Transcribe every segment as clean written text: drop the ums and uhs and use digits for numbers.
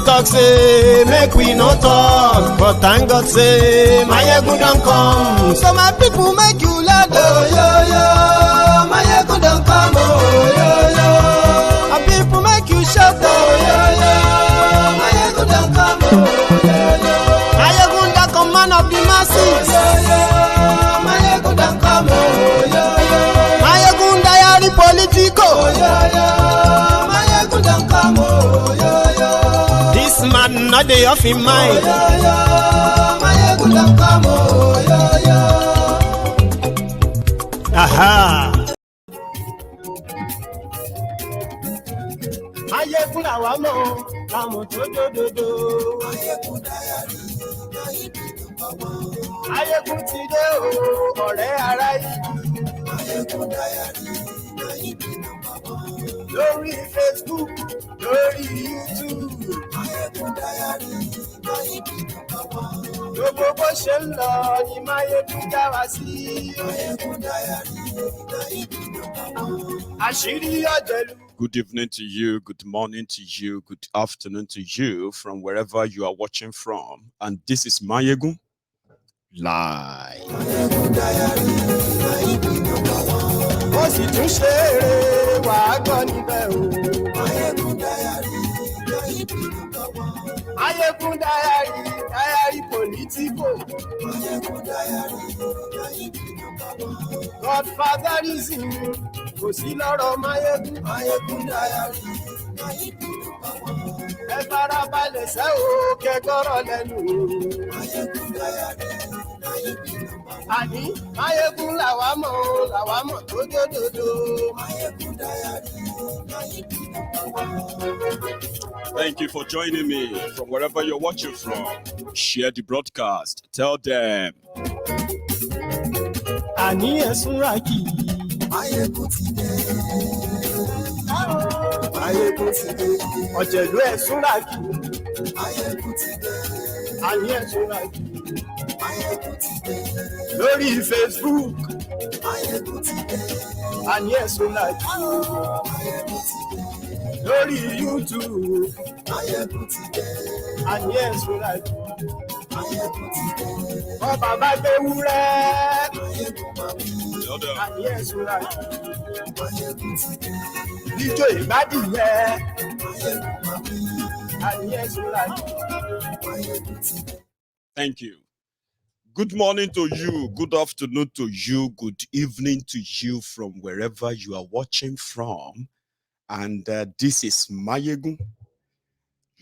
talk say make we no talk, but thank God say Mayegun don come. So my people make you loud, oh yo yo, Mayegun don come, oh yo yo. My people make you shout, oh yo yo, Mayegun don come, oh yo yo. Mayegun don come, man of the masses, oh yo yo, Mayegun don come, oh yo yo. Mayegun diary politico, oh yo yo, Mayegun don come, oh yo yo. This man not dey off in mind, oh yo yo, Mayegun don come, oh yo yo. Aha. Mayegun làwa mọ̀, àmọ̀ tó dòdòdò. Mayegun diary, Mayegun ti dé o, ọ̀rẹ́ ará ìlú. Mayegun diary, lórí Facebook, lórí YouTube. Mayegun diary, gbogbo bó ṣe ń lọ ni Mayegun já wa sí. Mayegun diary, àṣírí ọ̀jẹ̀lú. Good evening to you, good morning to you, good afternoon to you from wherever you are watching from. And this is Mayegun Live. Ó sì tún ṣe eré wà á gbọ́ níbẹ̀ o. Mayegun diary politico. Godfatherism kò sí lọ́rọ̀ Mayegun diary. Ẹ farabalẹ̀ ṣẹ́ o kẹ́kọ̀rọ̀ lẹ́nu o. Àní Mayegun làwa mọ̀ tó dòdòdò. Mayegun diary. Thank you for joining me from wherever you're watching from. Share the broadcast. Tell them. Àní ẹ̀sùn ràkì. Mayegun ti dé. Mayegun ti dé. Ọ̀jẹ̀lú ẹ̀sùn ràkì. Mayegun ti dé. Àní ẹ̀sùn ràkì. Mayegun ti dé. Lórí Facebook. Mayegun ti dé. Àní ẹ̀sùn ràkì. Mayegun ti dé. Lórí YouTube. Mayegun ti dé. Àní ẹ̀sùn ràkì. Mayegun ti dé. Ọba bá gbé wúrẹ́. Mayegun máa bí. Àní ẹ̀sùn ràkì. Mayegun ti dé. Ijó ìgbádìyẹ. Mayegun máa bí. Àní ẹ̀sùn ràkì. Mayegun ti dé. Thank you. Good morning to you, good afternoon to you, good evening to you from wherever you are watching from. And this is Mayegun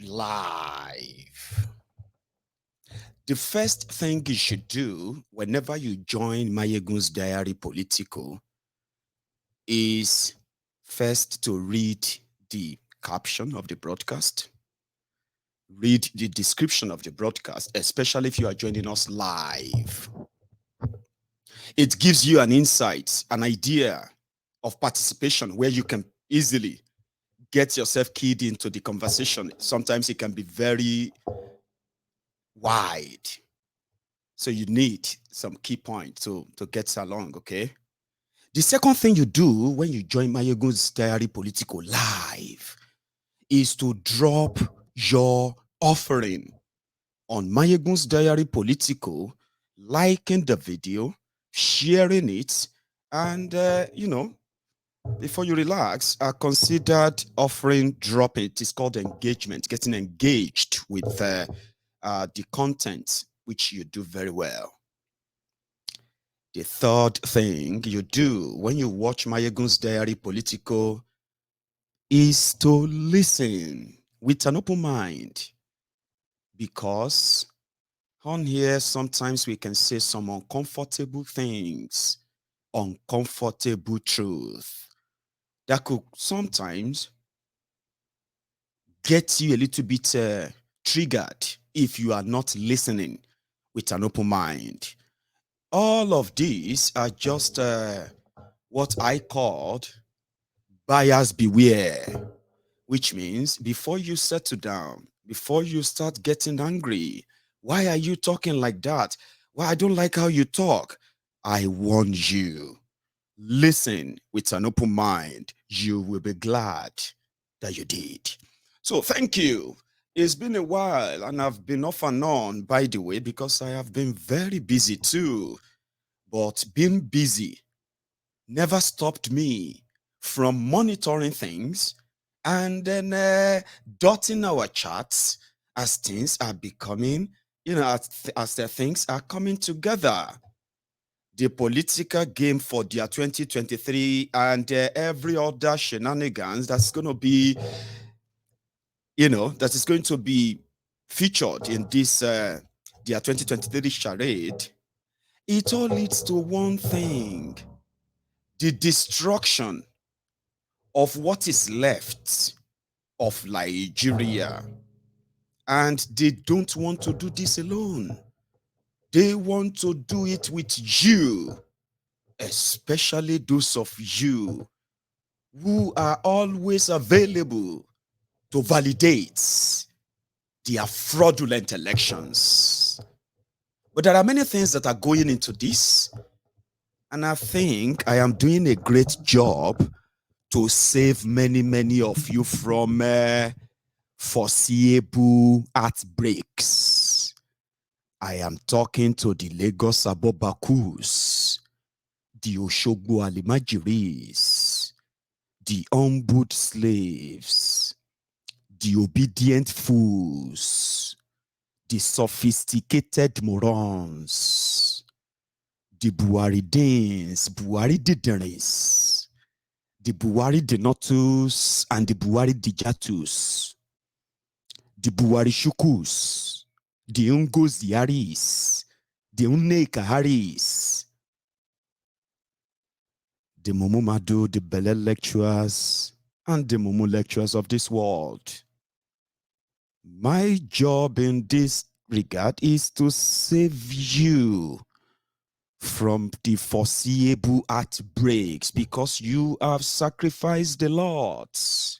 Live. The first thing you should do whenever you join Mayegun's Diary Political is first to read the caption of the broadcast, read the description of the broadcast, especially if you are joining us live. It gives you an insight, an idea of participation where you can easily get yourself keyed into the conversation. Sometimes it can be very wide. So you need some key points to get along, okay? The second thing you do when you join Mayegun's Diary Political Live is to drop your offering on Mayegun's Diary Political, liking the video, sharing it, and, before you relax, considered offering dropping. It is called engagement, getting engaged with the content, which you do very well. The third thing you do when you watch Mayegun's Diary Political is to listen with an open mind, because on here sometimes we can say some uncomfortable things, uncomfortable truth that could sometimes get you a little bit triggered if you are not listening with an open mind. All of these are just what I called buyers beware, which means before you settle down, before you start getting angry, why are you talking like that? Well, I don't like how you talk. I warn you, listen with an open mind. You will be glad that you did. So thank you. It's been a while, and I've been off and on, by the way, because I have been very busy too. But being busy never stopped me from monitoring things and then dotting our charts as things are becoming, as the things are coming together. The political game for their 2023 and every other shenanigans that's going to be, that is going to be featured in this their 2023 charade. It all leads to one thing: the destruction of what is left of Nigeria. And they don't want to do this alone. They want to do it with you, especially those of you who are always available to validate their fraudulent elections. But there are many things that are going into this, and I think I am doing a great job to save many of you from foreseeable outbreaks. I am talking to the Lagos Abobakus, the Oshogbo Alimajiris, the humbled slaves, the obedient fools, the sophisticated morons, the Buharidins, Buhari Dideris, the Buhari Denotus, and the Buhari Dijatus, the Buhari Shukus, the Ungos Diaris, the Unneka Haris, the Momomadu, the Bele lecturers, and the Momo lecturers of this world. My job in this regard is to save you from the foreseeable outbreaks because you have sacrificed a lot,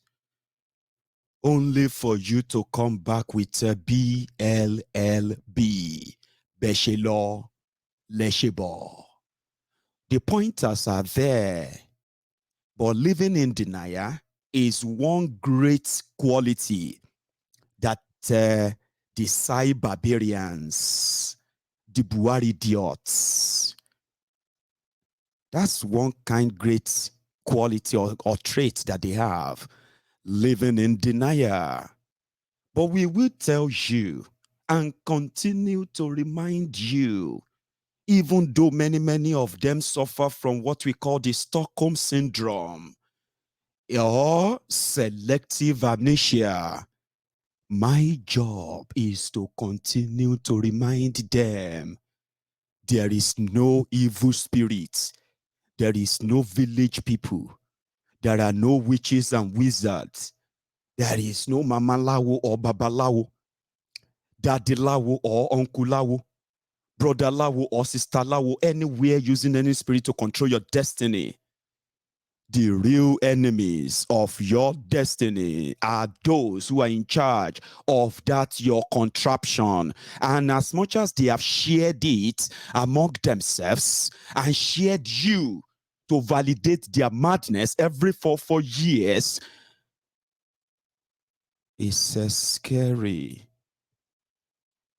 only for you to come back with a BLLB, Beshelo Leshebo. The pointers are there, but living in denial is one great quality that the Sai barbarians, the Buhari idiots, that's one kind great quality or trait that they have, living in denial. But we will tell you and continue to remind you, even though many of them suffer from what we call the Stockholm syndrome or selective amnesia. My job is to continue to remind them there is no evil spirits, there is no village people, there are no witches and wizards, there is no Mama Lawo or Baba Lawo, Daddy Lawo or Uncle Lawo, Brother Lawo or Sister Lawo, anywhere using any spirit to control your destiny. The real enemies of your destiny are those who are in charge of that your contraption. And as much as they have shared it among themselves and shared you to validate their madness every 4 years, it's scary.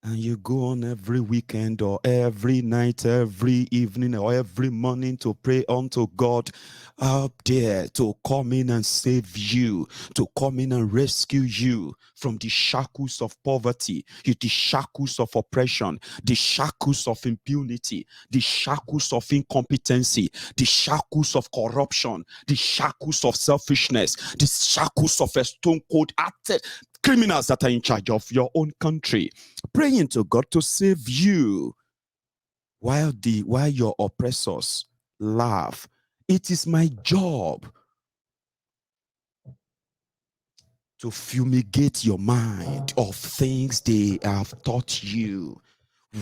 And you go on every weekend or every night, every evening or every morning to pray unto God up there to come in and save you, to come in and rescue you from the shackles of poverty, the shackles of oppression, the shackles of impunity, the shackles of incompetency, the shackles of corruption, the shackles of selfishness, the shackles of a stone-cold criminals that are in charge of your own country, praying to God to save you while your oppressors laugh. It is my job to fumigate your mind of things they have taught you,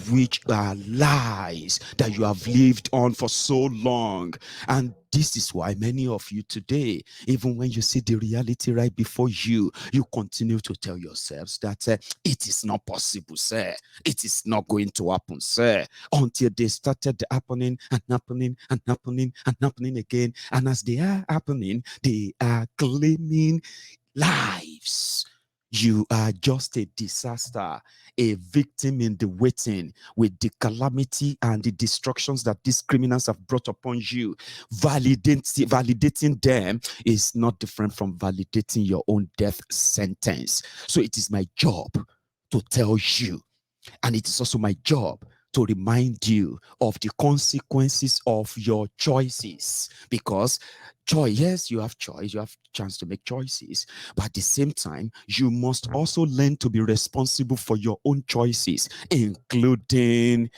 which are lies that you have lived on for so long. And this is why many of you today, even when you see the reality right before you, you continue to tell yourselves that it is not possible, sir. It is not going to happen, sir. Until they started happening and happening and happening and happening again. And as they are happening, they are claiming lives. You are just a disaster, a victim in the waiting with the calamity and the destructions that these criminals have brought upon you. Validating them is not different from validating your own death sentence. So it is my job to tell you, and it is also my job to remind you of the consequences of your choices. Because choice, yes, you have choice, you have chance to make choices, but at the same time, you must also learn to be responsible for your own choices, including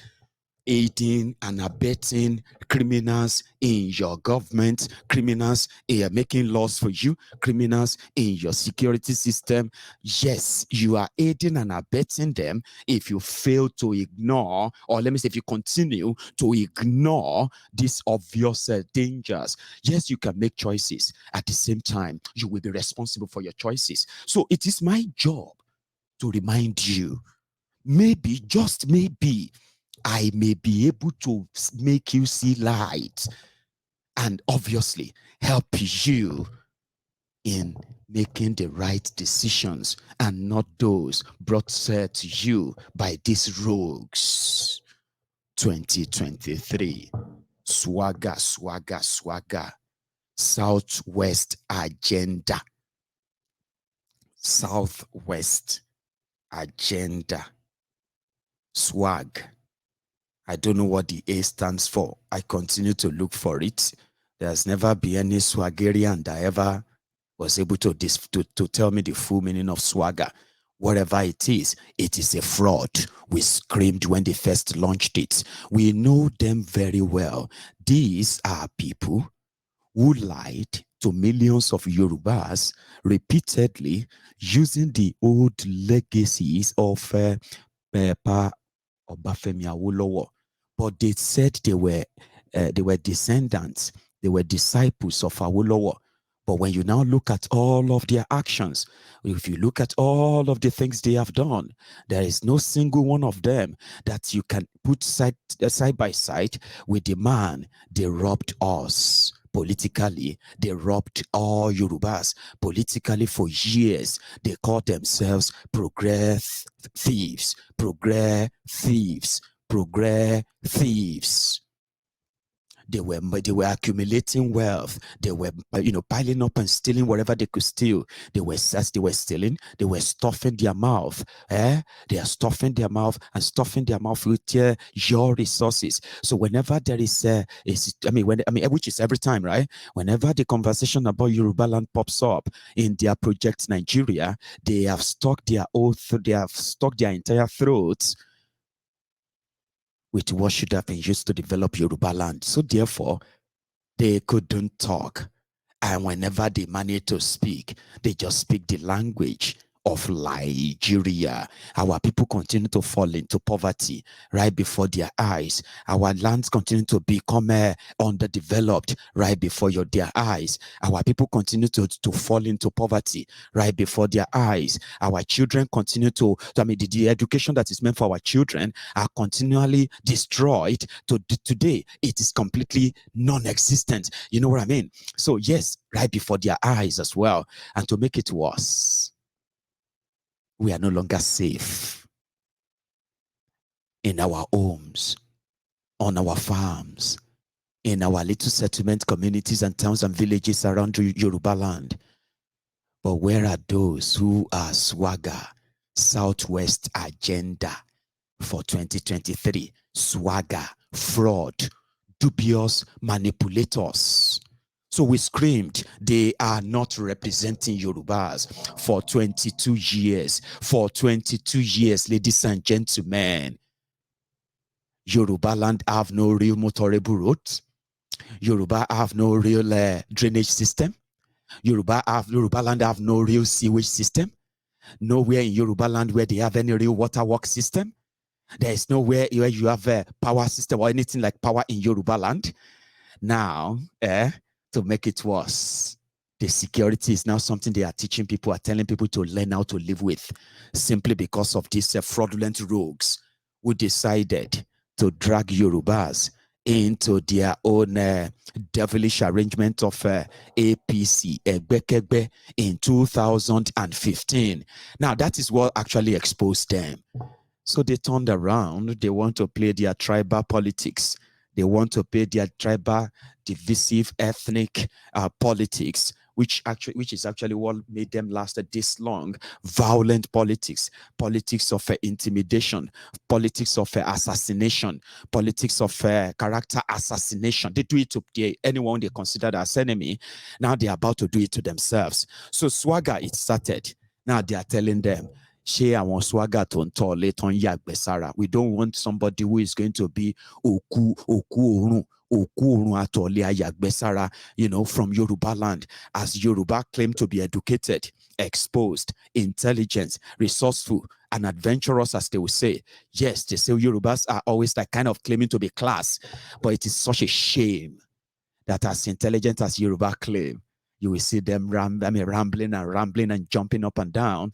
aiding and abetting criminals in your government, criminals making laws for you, criminals in your security system. Yes, you are aiding and abetting them if you fail to ignore, or let me say, if you continue to ignore these obvious dangers. Yes, you can make choices. At the same time, you will be responsible for your choices. So it is my job to remind you, maybe, just maybe, I may be able to make you see light and obviously help you in making the right decisions and not those brought to you by these rogues. 2023. Swagger, swagger, swagger. Southwest agenda. Southwest agenda. Swag. I don't know what the A stands for. I continue to look for it. There's never been any swaggerian that ever was able to tell me the full meaning of swagger. Whatever it is a fraud. We screamed when they first launched it. We know them very well. These are people who lied to millions of Yorubas repeatedly using the old legacies of Pa Obafemi Awolowo, but they said they were descendants, they were disciples of Awolowo. But when you now look at all of their actions, if you look at all of the things they have done, there is no single one of them that you can put side by side with the man they robbed us politically. They robbed all Yorubas politically for years. They called themselves progress thieves, progress thieves, progress thieves. They were accumulating wealth. They were, piling up and stealing whatever they could steal. They were stealing. They were stuffing their mouth. They are stuffing their mouth and stuffing their mouth with your resources. So whenever there is, which is every time, right? Whenever the conversation about Yoruba land pops up in their project Nigeria, they have stuck their oath. They have stuck their entire throats with what should have been used to develop Yoruba land. So therefore, they couldn't talk. And whenever they manage to speak, they just speak the language of Nigeria. Our people continue to fall into poverty right before their eyes. Our lands continue to become underdeveloped right before their eyes. Our people continue to fall into poverty right before their eyes. Our children continue the education that is meant for our children are continually destroyed. Today, it is completely non-existent. You know what I mean? So yes, right before their eyes as well. And to make it worse, we are no longer safe in our homes, on our farms, in our little settlement communities and towns and villages around Yoruba land. But where are those who are swagger, Southwest agenda for 2023? Swagger, fraud, dubious manipulators. So we screamed, they are not representing Yorubas for 22 years. For 22 years, ladies and gentlemen. Yoruba land have no real motorable roads. Yoruba have no real drainage system. Yoruba land have no real sewage system. Nowhere in Yoruba land where they have any real water work system. There is nowhere where you have a power system or anything like power in Yoruba land. Now, to make it worse, the security is now something they are teaching people, are telling people to learn how to live with, simply because of these fraudulent rogues who decided to drag Yorubas into their own devilish arrangement of APC, Egbekegbe, in 2015. Now, that is what actually exposed them. So they turned around. They want to play their tribal politics. They want to play their tribal, divisive, ethnic politics, which is actually what made them last this long. Violent politics, politics of intimidation, politics of assassination, politics of character assassination. They do it to anyone they consider as enemy. Now they're about to do it to themselves. So swagger, it started. Now they are telling them, we don't want somebody who is going to be oku from Yoruba land, as Yoruba claim to be educated, exposed, intelligent, resourceful, and adventurous, as they will say. Yes, they say Yorubas are always that kind of claiming to be class, but it is such a shame that as intelligent as Yoruba claim, you will see them rambling and jumping up and down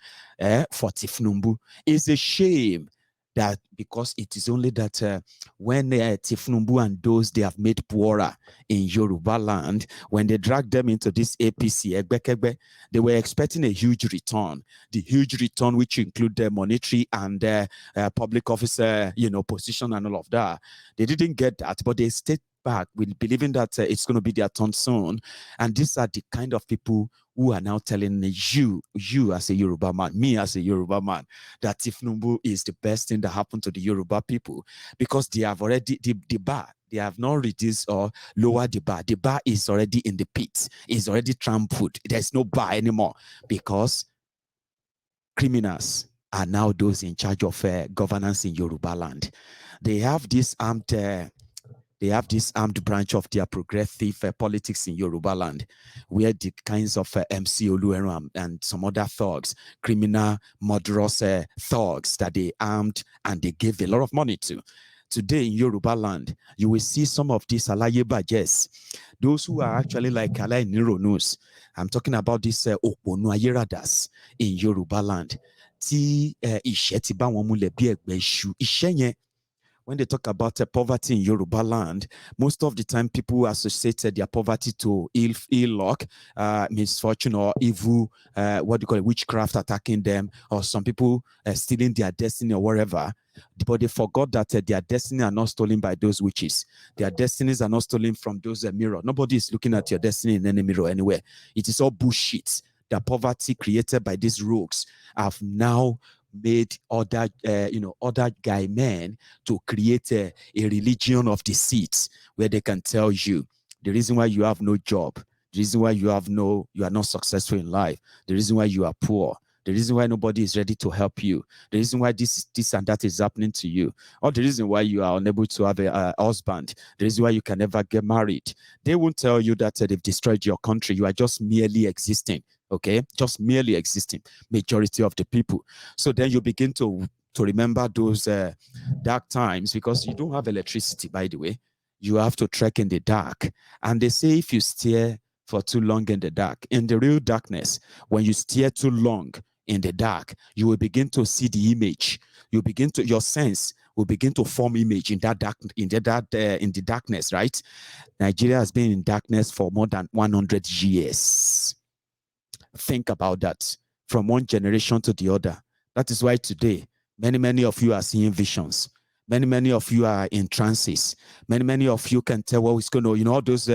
for Tifnumbu. It's a shame that, because it is only that when Tifnumbu and those they have made poorer in Yoruba land, when they dragged them into this APC, Egbekegbe, they were expecting a huge return. The huge return, which include the monetary and public officer, position and all of that. They didn't get that, but they stayed back with believing that it's going to be their turn soon. And these are the kind of people who are now telling you as a Yoruba man, me as a Yoruba man, that Tifnumbu is the best thing that happened to the Yoruba people, because they have already, the bar, they have not reduced or lowered the bar. The bar is already in the pit. It's already trampled. There's no bar anymore, because criminals are now those in charge of governance in Yoruba land. They have this armed branch of their progressive politics in Yoruba land, where the kinds of MC Olueran and some other thugs, criminal, murderous thugs that they armed and they gave a lot of money to. Today in Yoruba land, you will see some of these Alaye Bajes, those who are actually like Alai Nironus. I'm talking about these Oponu Ayeradas in Yoruba land. Tí ìṣẹ́ ti bá wọn múlẹ̀ bí ẹ̀gbẹ́ iṣu. Ìṣẹ́ yẹn, when they talk about poverty in Yoruba land, most of the time people associate their poverty to ill luck, misfortune, or evil, witchcraft attacking them, or some people stealing their destiny or whatever. But they forgot that their destiny are not stolen by those witches. Their destinies are not stolen from those mirror. Nobody is looking at your destiny in any mirror anywhere. It is all bullshit. The poverty created by these rogues have now made other guy men to create a religion of deceit, where they can tell you the reason why you have no job, the reason why you are not successful in life, the reason why you are poor, the reason why nobody is ready to help you, the reason why this and that is happening to you, or the reason why you are unable to have a husband, the reason why you can never get married. They won't tell you that they've destroyed your country. You are just merely existing. Okay, just merely existing, majority of the people. So then you begin to remember those dark times, because you don't have electricity, by the way. You have to trek in the dark. And they say if you stare for too long in the dark, in the real darkness, when you stare too long in the dark, you will begin to see the image. Your sense will begin to form image in the darkness, right? Nigeria has been in darkness for more than 100 years. Think about that, from one generation to the other. That is why today, many of you are seeing visions. Many of you are in trances. Many of you can tell what is going to, all those,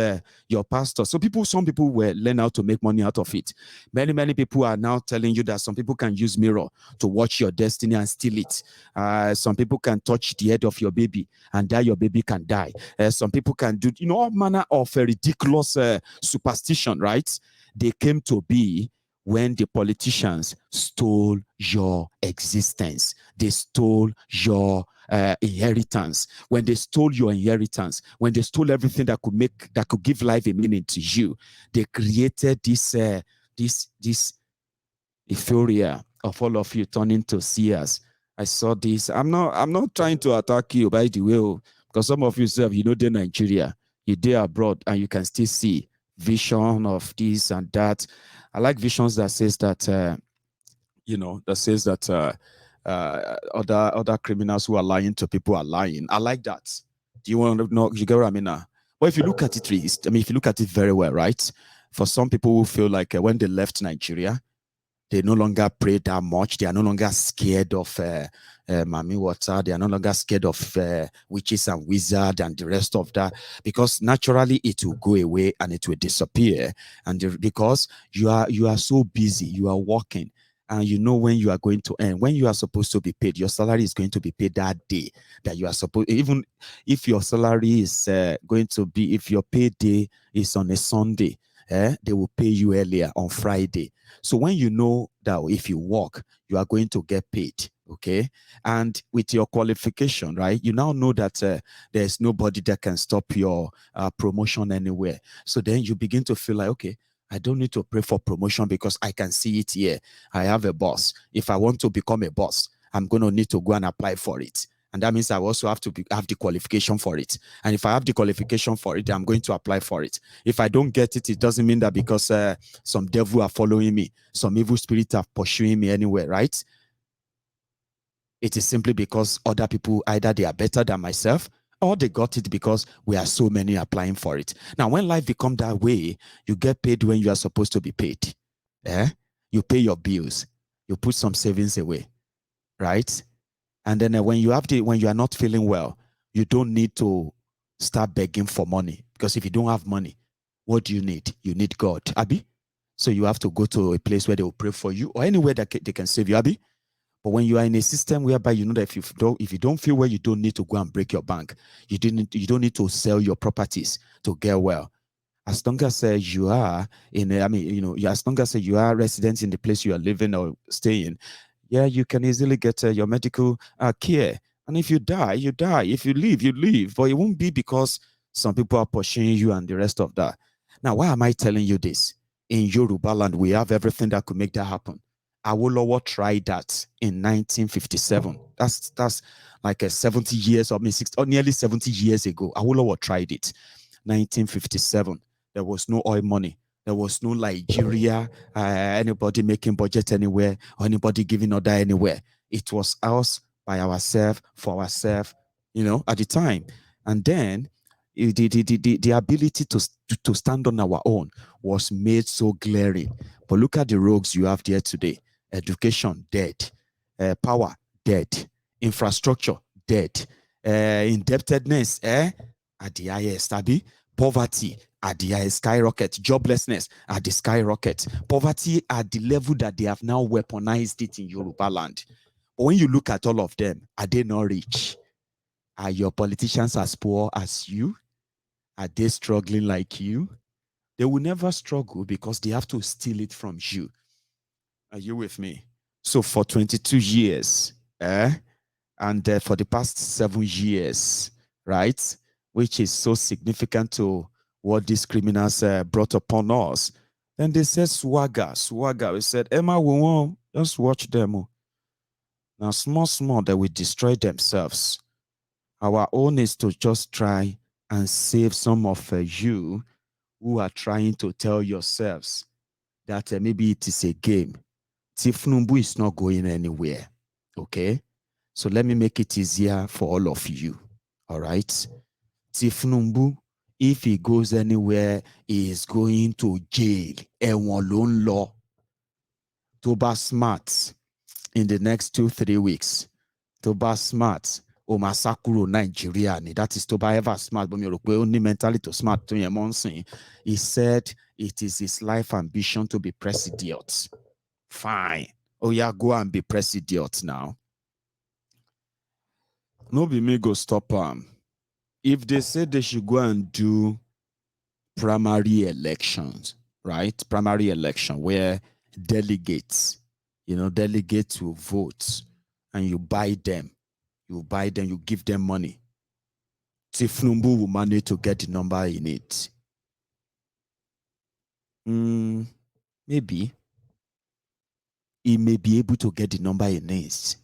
your pastors. So some people will learn how to make money out of it. Many people are now telling you that some people can use mirror to watch your destiny and steal it. Some people can touch the head of your baby and that your baby can die. Some people can do, all manner of ridiculous superstition, right? They came to be when the politicians stole your existence. They stole your inheritance. When they stole your inheritance, when they stole everything that could give life a meaning to you, they created this euphoria of all of you turning to seers. I saw this. I'm not trying to attack you, by the way, because some of you say, they're Nigeria, you're abroad, and you can still see vision of this and that. I like visions that says that other criminals who are lying to people are lying. I like that. Do you want to know? You get what I mean now? But if you look at it, if you look at it very well, right? For some people who feel like when they left Nigeria, they no longer pray that much. They are no longer scared of Mami Water. They are no longer scared of witches and wizards and the rest of that, because naturally it will go away and it will disappear. And because you are so busy, you are working, and you know when you are going to earn, when you are supposed to be paid, your salary is going to be paid that day that you are supposed. Even if your salary is going to be, if your payday is on a Sunday, they will pay you earlier on Friday. So when you know that if you work, you are going to get paid, okay? And with your qualification, right, you now know that there's nobody that can stop your promotion anywhere. So then you begin to feel like, okay, I don't need to pray for promotion because I can see it here. I have a boss. If I want to become a boss, I'm going to need to go and apply for it. And that means I also have to have the qualification for it. And if I have the qualification for it, I'm going to apply for it. If I don't get it, it doesn't mean that because some devil are following me, some evil spirit are pursuing me anywhere, right? It is simply because other people, either they are better than myself, or they got it because we are so many applying for it. Now, when life becomes that way, you get paid when you are supposed to be paid. You pay your bills. You put some savings away, right? And then when you are not feeling well, you don't need to start begging for money, because if you don't have money, what do you need? You need God, Abi. So you have to go to a place where they will pray for you, or anywhere that they can save you, Abi. But when you are in a system whereby you know that if you don't feel well, you don't need to go and break your bank. You don't need to sell your properties to get well. As long as you are as long as you are resident in the place you are living or staying, yeah, you can easily get your medical care. And if you die, you die. If you live, you live. But it won't be because some people are pursuing you and the rest of that. Now, why am I telling you this? In Yoruba land, we have everything that could make that happen. Awolowo tried that in 1957. That's like 70 years, or nearly 70 years ago. Awolowo tried it. 1957. There was no oil money. There was no Nigeria, anybody making budget anywhere, or anybody giving order anywhere. It was us by ourselves, for ourselves, at the time. And then the ability to stand on our own was made so glaring. But look at the rogues you have there today. Education, dead. Power, dead. Infrastructure, dead. Indebtedness, at the highest, Abi. Poverty at the highest, skyrocket. Joblessness at the skyrocket. Poverty at the level that they have now weaponized it in Yoruba land. But when you look at all of them, are they not rich? Are your politicians as poor as you? Are they struggling like you? They will never struggle because they have to steal it from you. Are you with me? So for 22 years, and for the past 7 years, right, which is so significant to what these criminals brought upon us, then they said swagger. We said, Emma, we won't just watch them. Now, small, they will destroy themselves. Our own is to just try and save some of you who are trying to tell yourselves that maybe it is a game. Tifnumbu is not going anywhere. Okay? So let me make it easier for all of you. All right? Tifnumbu, if he goes anywhere, he is going to jail. Ẹ̀wọ̀n ló ń lọ. Tó bá smart in the next 2-3 weeks. Tó bá smart. O máa sá kúrò Nigeria ni. That is tó bá ever smart. But mi rò pé ó ní mentally to smart tó yẹn mọ́ ń sìn. He said it is his life ambition to be president. Fine. Oh yeah, go and be president now. No be me go stop them. If they say they should go and do primary elections, right? Primary election where delegates, delegates will vote, and you buy them, you give them money. Tifnumbu will manage to get the number he needs. Maybe he may be able to get the number he needs.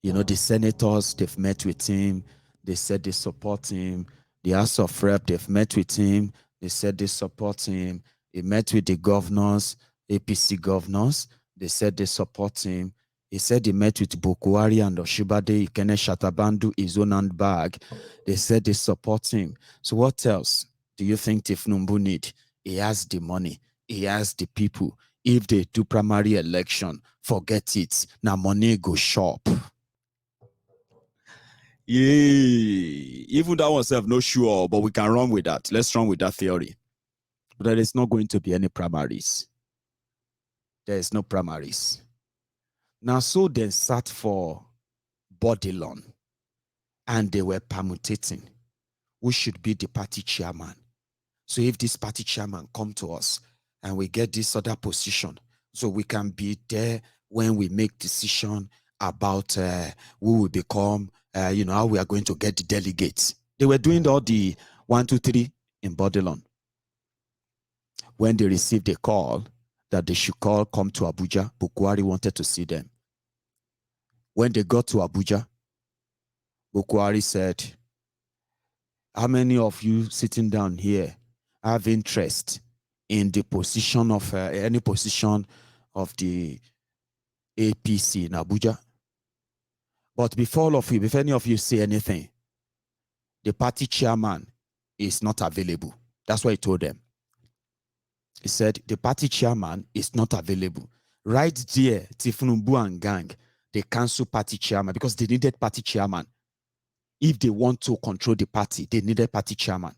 The senators, they've met with him. They said they support him. The House of Rep, they've met with him. They said they support him. He met with the governors, APC governors. They said they support him. He said he met with Bokuari and Oshibade Ikene Shatabandu, his own handbag. They said they support him. So what else do you think Tifnumbu need? He has the money. He has the people. If they do primary election, forget it. Now money go shop. Yeah, even that one self no sure, but we can run with that. Let's run with that theory. But there is not going to be any primaries. There is no primaries. Now, so they sat for Bodilon and they were permutating who should be the party chairman. So if this party chairman come to us and we get this other position, so we can be there when we make decision about who will become, how we are going to get the delegates. They were doing all the 1, 2, 3 in Bodilon. When they received a call that they should come to Abuja, Bukwari wanted to see them. When they got to Abuja, Bukwari said, how many of you sitting down here have interest in the position of any position of the APC in Abuja? But before all of you, if any of you say anything, the party chairman is not available. That's what he told them. He said, the party chairman is not available. Right there, Tifnumbu and gang, they canceled party chairman because they needed party chairman. If they want to control the party, they needed party chairman.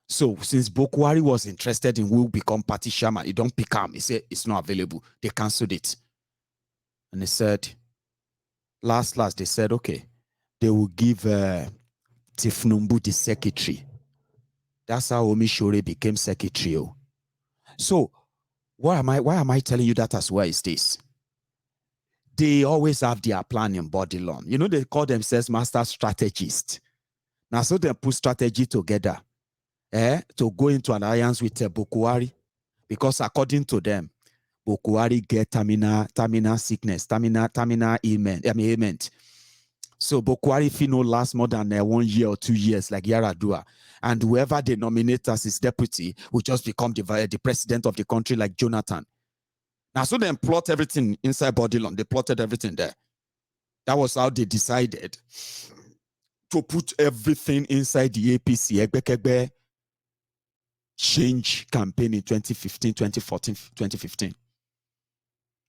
So since Bokwari was interested in who will become party chairman, he don't pick him. He said it's not available. They canceled it. And they said, last, they said, okay, they will give Tifnumbu the secretary. That's how Omishore became secretary. So why am I telling you that as well is this? They always have their plan in Bodilon. You know, they call themselves master strategists. Now, so they put strategy together to go into an alliance with Bokwari, because according to them, Bokwari get terminal sickness, terminal ailment. So Bokwari no last more than 1 year or 2 years, like Yaradua. And whoever they nominate as his deputy will just become the president of the country, like Jonathan. Now, so they plot everything inside Bodilon. They plotted everything there. That was how they decided to put everything inside the APC Egbekegbe change campaign in 2015, 2014, 2015.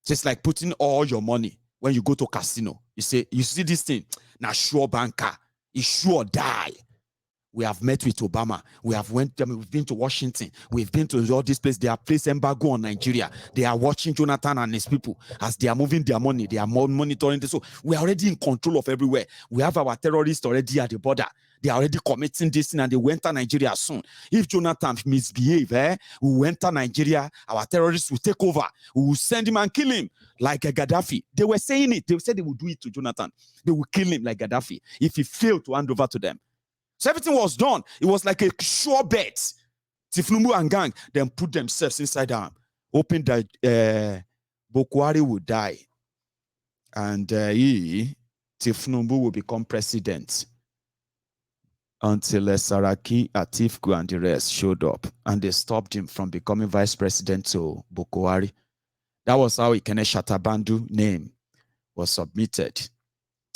So it's like putting all your money when you go to casino. You say, you see this thing, now sure banker, it sure die. We have met with Obama. We've been to Washington. We've been to all these places. They have placed embargo on Nigeria. They are watching Jonathan and his people as they are moving their money. They are monitoring this. So we are already in control of everywhere. We have our terrorists already at the border. They are already committing this thing and they will enter Nigeria soon. If Jonathan misbehave, we will enter Nigeria. Our terrorists will take over. We will send him and kill him like a Gaddafi. They were saying it. They said they would do it to Jonathan. They will kill him like Gaddafi if he failed to hand over to them. So everything was done. It was like a sure bet. Tifnumbu and gang then put themselves inside them, hoping that Bokwari would die. And Tifnumbu will become president until Saraki, Atifku, and the rest showed up. And they stopped him from becoming vice president to Bokwari. That was how Ikene Shatabandu name was submitted.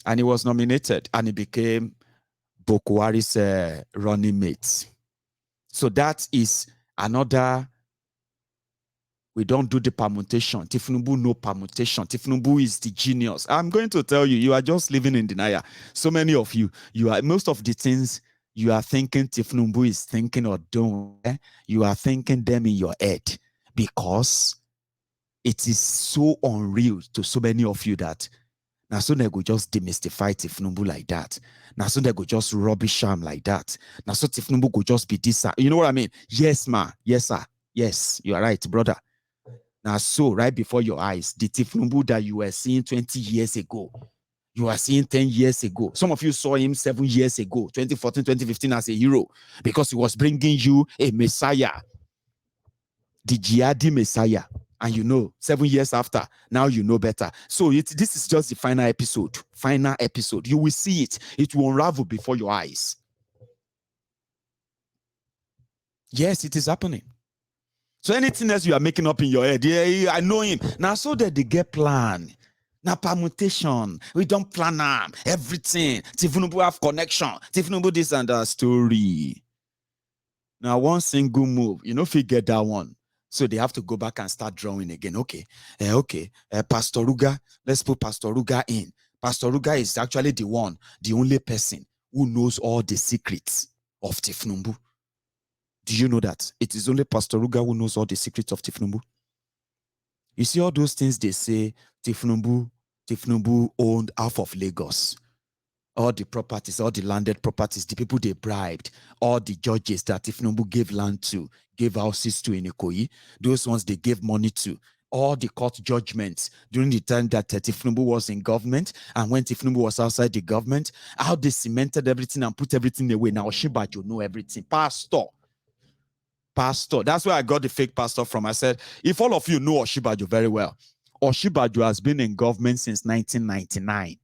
And he was nominated and he became Bokwari's running mate. So that is another. We don't do the permutation. Tifnumbu no permutation. Tifnumbu is the genius. I'm going to tell you, you are just living in denial. So many of you are most of the things you are thinking Tifnumbu is thinking or doing, you are thinking them in your head because it is so unreal to so many of you that now soon they go just demystify Tifnumbu like that. Now soon they go just rubbish him like that. Now so Tifnumbu go just be this. You know what I mean? Yes, ma. Yes, sir. Yes, you are right, brother. Now so right before your eyes, the Tifnumbu that you were seeing 20 years ago, you are seeing 10 years ago. Some of you saw him 7 years ago, 2014, 2015 as a hero because he was bringing you a Messiah, the jihadi Messiah. And you know, 7 years after, now you know better. So this is just the final episode. Final episode. You will see it. It will unravel before your eyes. Yes, it is happening. So anything else you are making up in your head, yeah, I know him. Now, so that they get plan Na permutation. We don't plan everything. Tinubu have connection. Tinubu this and that story. Now, one single move, you know, if you get that one. So they have to go back and start drawing again. Okay. Pastor Ruga, let's put Pastor Ruga in. Pastor Ruga is actually the only person who knows all the secrets of Tifnumbu. Do you know that? It is only Pastor Ruga who knows all the secrets of Tifnumbu. You see all those things they say, Tifnumbu owned half of Lagos. All the properties, all the landed properties, the people they bribed, all the judges that Tifnumbu gave land to, gave houses to in Ikoyi, those ones they gave money to, all the court judgments during the time that Tifnumbu was in government and when Tifnumbu was outside the government, how they cemented everything and put everything away. Now Oshibajo know everything. Pastor. That's where I got the fake pastor from. I said, if all of you know Oshibajo very well, Oshibajo has been in government since 1999.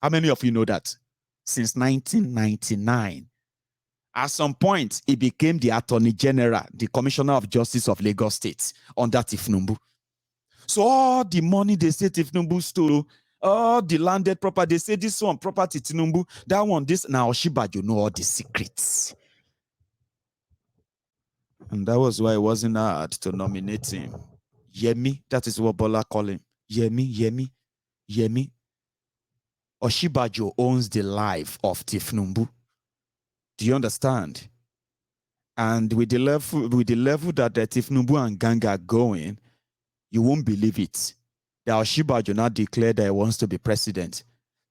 How many of you know that? Since 1999. At some point, he became the Attorney General, the Commissioner of Justice of Lagos State under Tifnumbu. So all the money they say Tifnumbu stole, all the landed property, they say this one property Tifnumbu, that one, this. Now Oshibajo know all the secrets. And that was why it wasn't hard to nominate him. Yemi, that is what Bola call him. Yemi. Oshibajo owns the life of Tifnumbu. Do you understand? And with the level that the Tifnumbu and gang are going, you won't believe it. The Oshibajo now declared that he wants to be president.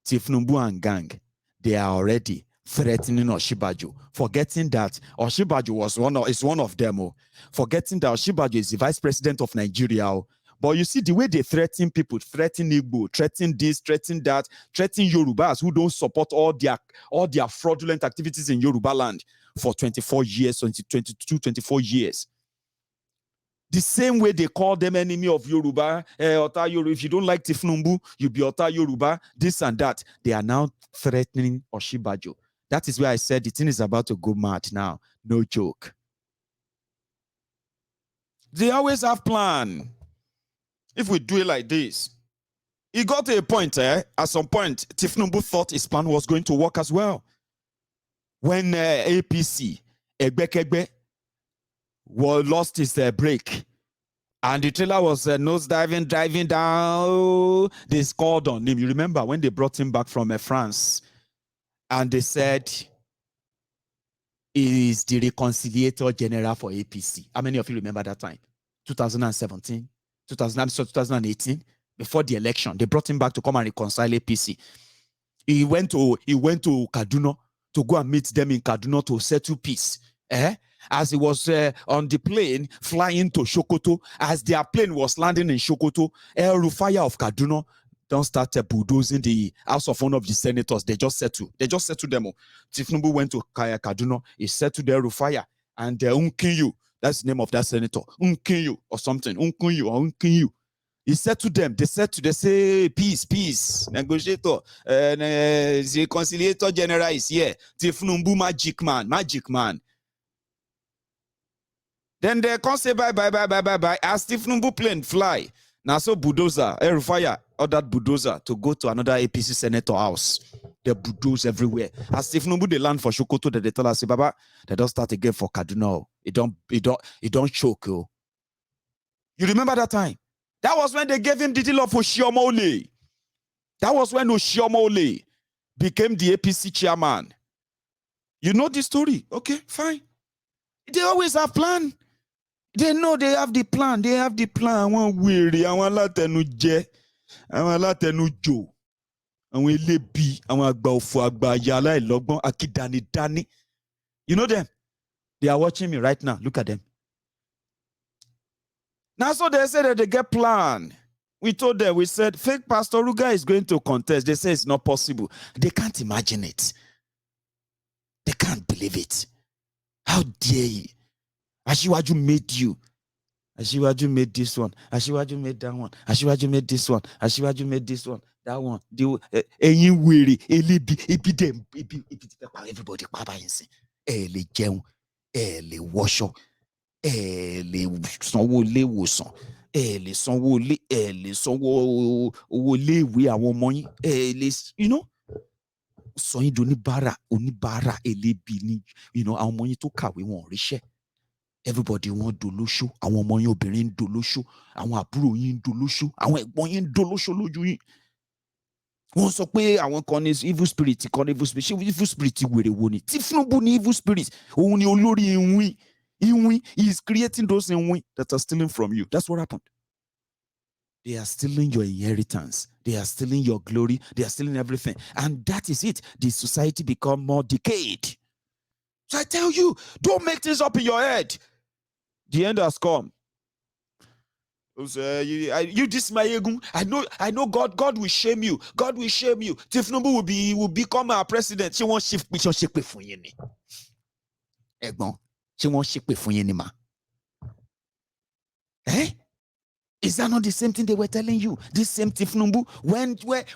Tifnumbu and gang, they are already threatening Oshibajo, forgetting that Oshibajo is one of them. Forgetting that Oshibajo is the vice president of Nigeria. But you see the way they threaten people, threaten Igbo, threaten this, threaten that, threaten Yorubas who don't support all their fraudulent activities in Yoruba land for 24 years, 24 years. The same way they call them enemy of Yoruba, Ota Yoruba. If you don't like Tifnumbu, you be Ota Yoruba, this and that. They are now threatening Oshibajo. That is where I said the thing is about to go mad now. No joke. They always have plan. If we do it like this, it got to a point, at some point, Tifnumbu thought his plan was going to work as well. When APC, Egbekegbe, lost his break, and the trailer was driving down, they scored on him. You remember when they brought him back from France, and they said, he is the reconciliator general for APC. How many of you remember that time? 2017? 2018, before the election, they brought him back to come and reconcile APC. He went to Kaduna to go and meet them in Kaduna to settle peace. As he was on the plane flying to Sokoto, as their plane was landing in Sokoto, El Rufaya of Kaduna don't start bulldozing the house of one of the senators. They just settled them. Tifnumbu went to Kaduna. He settled El Rufaya and Unkinyu. That's the name of that senator. Unkinyu or something. Unkinyu. He said to them, they say, peace, negotiator, the conciliator general is here. Tifnumbu magic man. Then they can't say bye. As Tifnumbu plane fly. Now so bulldozer, Erufaya ordered bulldozer to go to another APC senator house. They bulldoze everywhere. As Tifnumbu they land for Sokoto, they tell us, Baba, they don't start again for Kaduna. It don't choke. You remember that time? That was when they gave him the deal of Oshiomole. That was when Oshiomole became the APC chairman. You know the story? Okay, fine. They always have plan. They know they have the plan. One weary, àwọn alátẹnujẹ, àwọn alátẹnujò, àwọn elébi, àwọn àgbà òfò, àgbà àyà aláìlọ́gbọ́n, akídanidání. You know them? They are watching me right now. Look at them. Now, so they say that they get plan. We told them, we said, fake Pastor Ruga is going to contest. They say it's not possible. They can't imagine it. They can't believe it. How dare you? Ashiwaju made you. Ashiwaju made this one. Ashiwaju made that one. Ashiwaju made this one. Ashiwaju made this one. That one. Ẹ̀yin wèrè, elibi, epidem, everybody papa yinsin. Ẹ lè jẹun, ẹ lè wọṣọ, ẹ lè sanwó ilé ìwòsàn, ẹ lè sanwó ilé, ẹ lè sanwó owó iléèwé àwọn ọmọ yín, ẹ lè, sọ yín di oníbàárà elébi ní, àwọn ọmọ yín tó kàwé wọn ò ríṣẹ́. Everybody wọn dolóṣó, àwọn ọmọ yín obìnrin ń dolóṣó, àwọn àbúrò yín ń dolóṣó, àwọn ẹ̀gbọ́n yín ń dolóṣó lójú yín. Wọ́n sọ pé àwọn kan ní evil spirit, ṣé evil spirit wèrè wo ni? Tinubu ní evil spirit, òun ni olórí ìwìn. He is creating those ìwìn that are stealing from you. That's what happened. They are stealing your inheritance. They are stealing your glory. They are stealing everything. And that is it. The society become more decayed. So I tell you, don't make things up in your head. The end has come. You this Mayegun. I know God will shame you. God will shame you. Tinubu will become our president. She won't shift me. She won't shake for you. Egbon, she won't shake for you ma. Is that not the same thing they were telling you? This same Tinubu,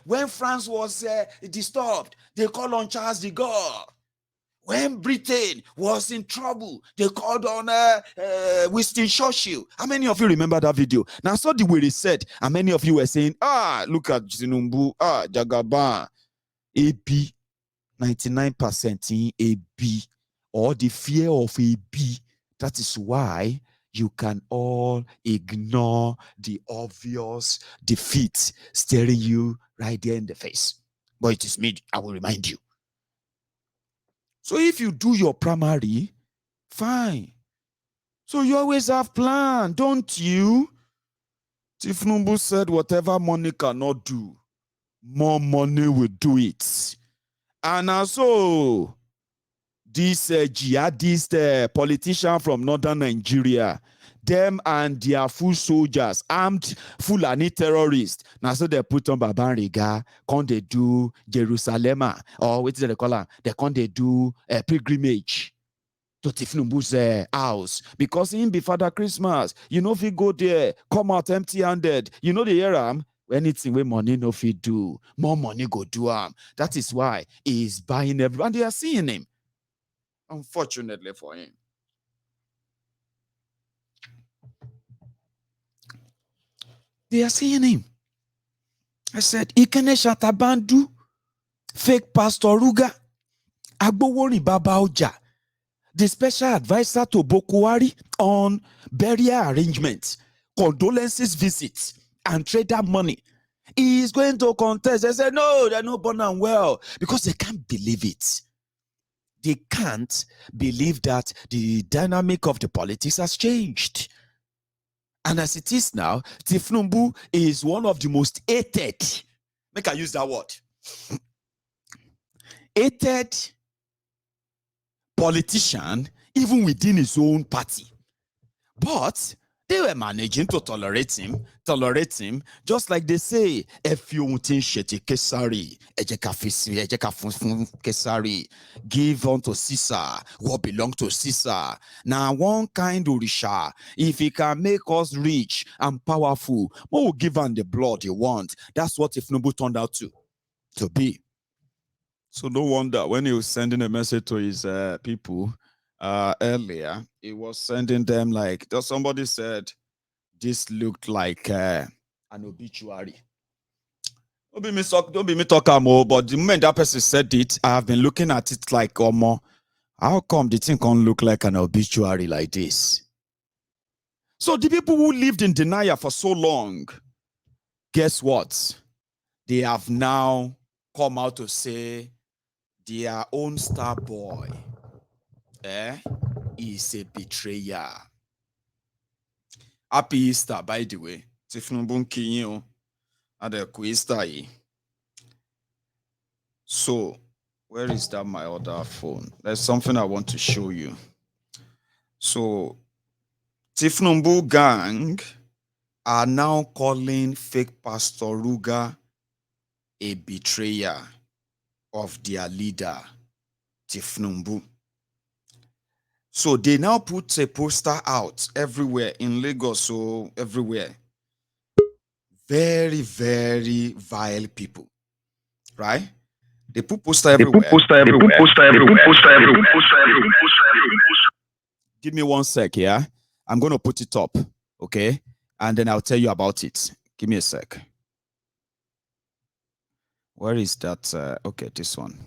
when France was disturbed, they called on Charles de Gaulle. When Britain was in trouble, they called on Winston Churchill. How many of you remember that video? Now, so the way they said, and many of you were saying, look at Tinubu, Jagaban, AB, 99% in AB, or the fear of AB. That is why you can all ignore the obvious defeat staring you right there in the face. But it is me, I will remind you. So if you do your primary, fine. So you always have plan, don't you? Tinubu said whatever money cannot do, more money will do it. And also, this jihadist politician from northern Nigeria, them and their full soldiers, armed Fulani terrorists. Now, so they put on Babariga, can they do Jerusalem, or what is they call it? They can they do a pilgrimage to Tinubu's house, because him be Father Christmas. If you go there, come out empty-handed. The hear anything where money no fit do, more money go do that is why he is buying everyone. They are seeing him. Unfortunately for him. They are seeing him. I said, Ikene Shatabandu, fake Pastor Ruga, Agbowori Baba Oja, the special advisor to Bokuwari on burial arrangements, condolences visits, and trader money. He is going to contest. They said, no, they're not born and well, because they can't believe it. They can't believe that the dynamic of the politics has changed. And as it is now, Tinubu is one of the most hated, make I use that word, hated politician, even within his own party. But they were managing to tolerate him, just like they say, if you want Kesari, give unto Caesar what belongs to Caesar. Now, one kind Orisha, if he can make us rich and powerful, what will give him the blood you want? That's what Tinubu turned out to be. So no wonder when he was sending a message to his people earlier, he was sending them like, somebody said, this looked like an obituary. Don't be me talking more, but the moment that person said it, I have been looking at it like, how come the thing can't look like an obituary like this? So the people who lived in denial for so long, guess what? They have now come out to say their own star boy is a betrayer. Happy Easter, by the way. So, where is that my other phone? There's something I want to show you. So, Tinubu gang are now calling fake Pastor Ruga a betrayer of their leader, Tinubu. So they now put a poster out everywhere in Lagos, so everywhere. Very, very vile people, right? They put poster everywhere. Give me 1 sec, yeah? I'm going to put it up, okay? and then I'll tell you about it. Give me a sec. Where is that? Okay, this one.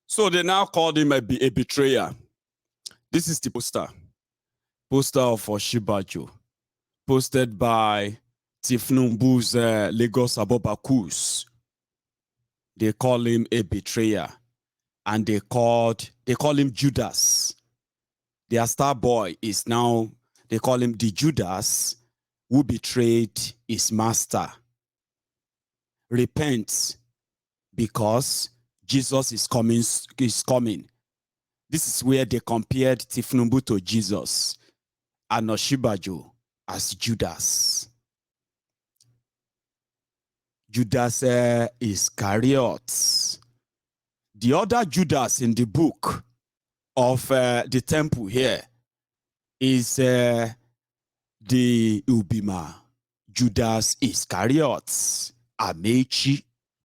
So they now called him a betrayer. This is the poster of Oshibajo, posted by Tifnumbu's Lagos Abobakus. They call him a betrayer, and they call him Judas. Their star boy is now, they call him the Judas who betrayed his master. Repent, because Jesus is coming. This is where they compared Tifnumbu to Jesus and Oshibajo as Judas. Judas Iscariot. The other Judas in the book of the temple here is the Ubima, Judas Iscariot, Amechi.